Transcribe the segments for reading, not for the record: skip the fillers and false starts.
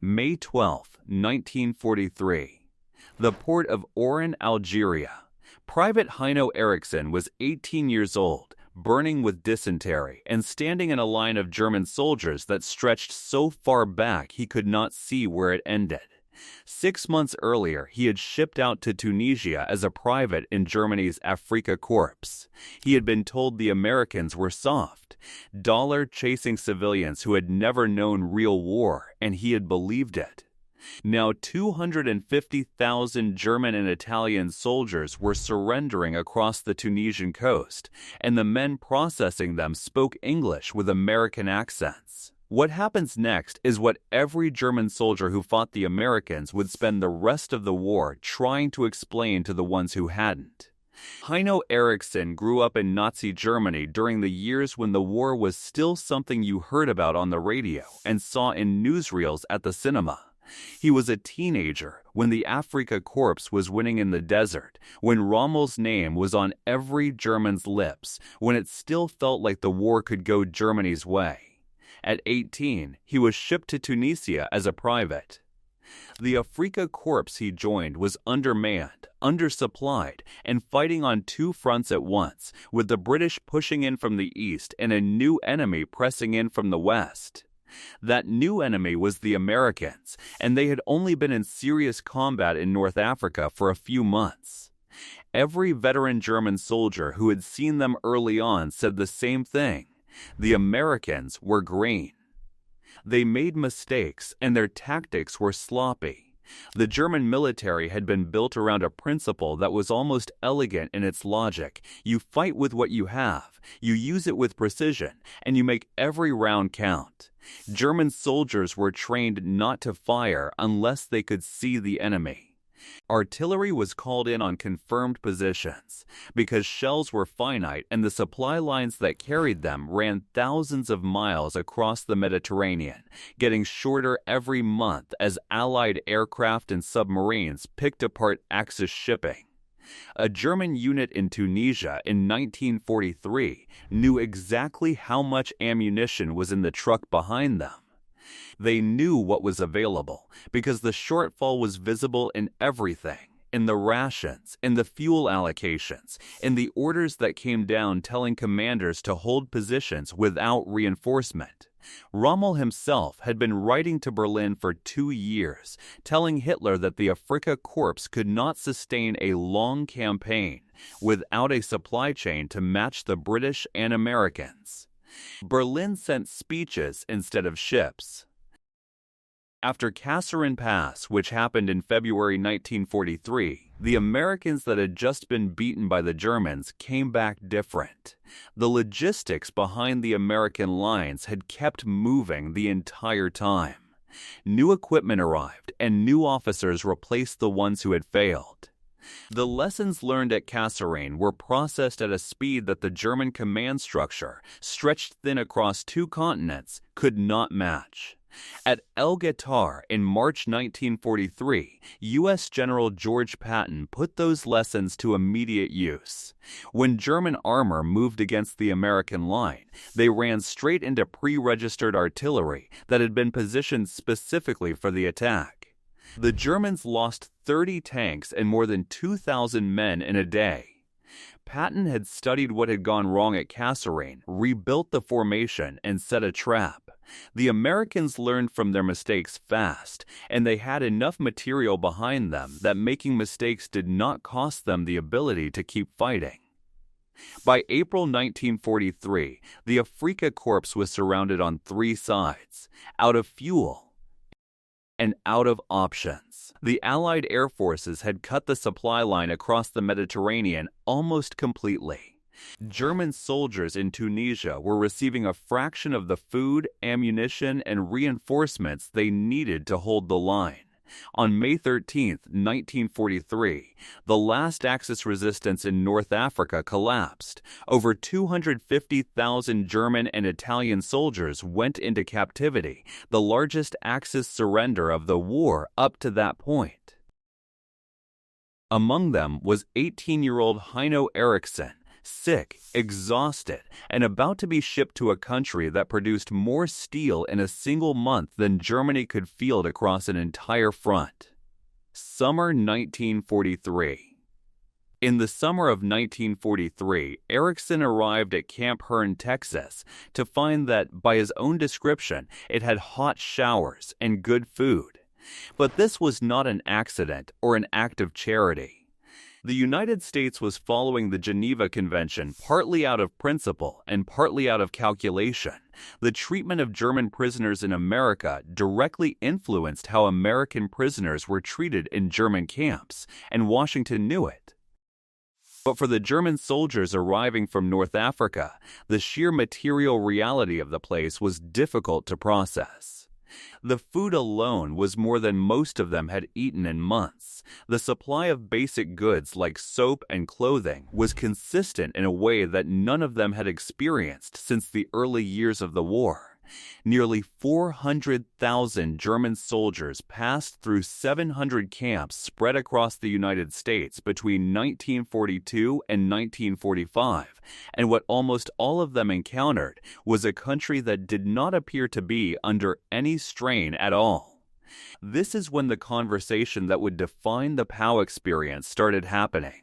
May 12, 1943. The port of Oran, Algeria. Private Heino Erichsen was 18 years old, burning with dysentery, and standing in a line of German soldiers that stretched so far back he could not see where it ended. 6 months earlier, he had shipped out to Tunisia as a private in Germany's Afrika Korps. He had been told the Americans were soft, dollar-chasing civilians who had never known real war, and he had believed it. Now 250,000 German and Italian soldiers were surrendering across the Tunisian coast, and the men processing them spoke English with American accents. What happens next is what every German soldier who fought the Americans would spend the rest of the war trying to explain to the ones who hadn't. Heino Erichsen grew up in Nazi Germany during the years when the war was still something you heard about on the radio and saw in newsreels at the cinema. He was a teenager when the Afrika Korps was winning in the desert, when Rommel's name was on every German's lips, when it still felt like the war could go Germany's way. At 18, he was shipped to Tunisia as a private. The Afrika Korps he joined was undermanned, undersupplied, and fighting on two fronts at once, with the British pushing in from the east and a new enemy pressing in from the west. That new enemy was the Americans, and they had only been in serious combat in North Africa for a few months. Every veteran German soldier who had seen them early on said the same thing. The Americans were green. They made mistakes, and their tactics were sloppy. The German military had been built around a principle that was almost elegant in its logic. You fight with what you have, you use it with precision, and you make every round count. German soldiers were trained not to fire unless they could see the enemy. Artillery was called in on confirmed positions because shells were finite and the supply lines that carried them ran thousands of miles across the Mediterranean, getting shorter every month as Allied aircraft and submarines picked apart Axis shipping. A German unit in Tunisia in 1943 knew exactly how much ammunition was in the truck behind them. They knew what was available because the shortfall was visible in everything, in the rations, in the fuel allocations, in the orders that came down telling commanders to hold positions without reinforcement. Rommel himself had been writing to Berlin for 2 years, telling Hitler that the Afrika Korps could not sustain a long campaign without a supply chain to match the British and Americans. Berlin sent speeches instead of ships. After Kasserine Pass, which happened in February 1943, the Americans that had just been beaten by the Germans came back different. The logistics behind the American lines had kept moving the entire time. New equipment arrived, and new officers replaced the ones who had failed. The lessons learned at Kasserine were processed at a speed that the German command structure, stretched thin across 2 continents, could not match. At El Guettar in March 1943, U.S. General George Patton put those lessons to immediate use. When German armor moved against the American line, they ran straight into pre-registered artillery that had been positioned specifically for the attack. The Germans lost 30 tanks and more than 2,000 men in a day. Patton had studied what had gone wrong at Kasserine, rebuilt the formation, and set a trap. The Americans learned from their mistakes fast, and they had enough material behind them that making mistakes did not cost them the ability to keep fighting. By April 1943, the Afrika Korps was surrounded on 3 sides, out of fuel, and out of options. The Allied air forces had cut the supply line across the Mediterranean almost completely. German soldiers in Tunisia were receiving a fraction of the food, ammunition, and reinforcements they needed to hold the line. On May 13, 1943, the last Axis resistance in North Africa collapsed. Over 250,000 German and Italian soldiers went into captivity, the largest Axis surrender of the war up to that point. Among them was 18-year-old Heino Erichsen, sick, exhausted, and about to be shipped to a country that produced more steel in a single month than Germany could field across an entire front. Summer 1943. In the summer of 1943, Erichsen arrived at Camp Hearn, Texas, to find that, by his own description, it had hot showers and good food. But this was not an accident or an act of charity. The United States was following the Geneva Convention partly out of principle and partly out of calculation. The treatment of German prisoners in America directly influenced how American prisoners were treated in German camps, and Washington knew it. But for the German soldiers arriving from North Africa, the sheer material reality of the place was difficult to process. The food alone was more than most of them had eaten in months. The supply of basic goods like soap and clothing was consistent in a way that none of them had experienced since the early years of the war. Nearly 400,000 German soldiers passed through 700 camps spread across the United States between 1942 and 1945, and what almost all of them encountered was a country that did not appear to be under any strain at all. This is when the conversation that would define the POW experience started happening.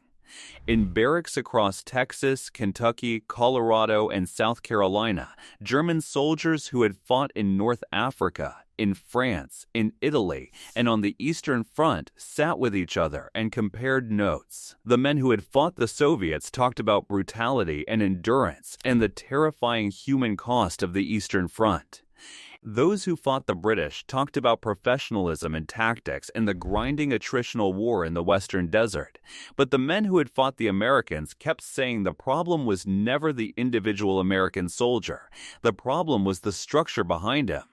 In barracks across Texas, Kentucky, Colorado, and South Carolina, German soldiers who had fought in North Africa, in France, in Italy, and on the Eastern Front sat with each other and compared notes. The men who had fought the Soviets talked about brutality and endurance and the terrifying human cost of the Eastern Front. Those who fought the British talked about professionalism and tactics and the grinding attritional war in the Western Desert. But the men who had fought the Americans kept saying the problem was never the individual American soldier. The problem was the structure behind him.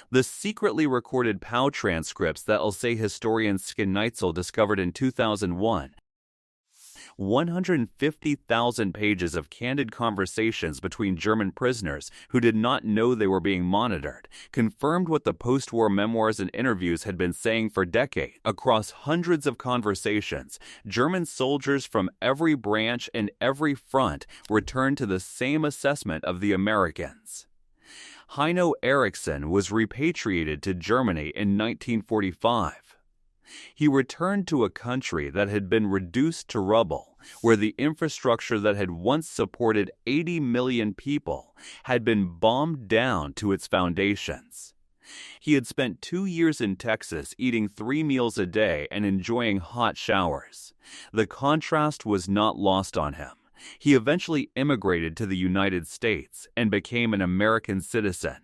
The secretly recorded POW transcripts that Alsace historian Skinneitzel discovered in 2001, 150,000 pages of candid conversations between German prisoners who did not know they were being monitored, confirmed what the post-war memoirs and interviews had been saying for decades. Across hundreds of conversations, German soldiers from every branch and every front returned to the same assessment of the Americans. Heino Erichsen was repatriated to Germany in 1945. He returned to a country that had been reduced to rubble, where the infrastructure that had once supported 80 million people had been bombed down to its foundations. He had spent 2 years in Texas eating 3 meals a day and enjoying hot showers. The contrast was not lost on him. He eventually immigrated to the United States and became an American citizen.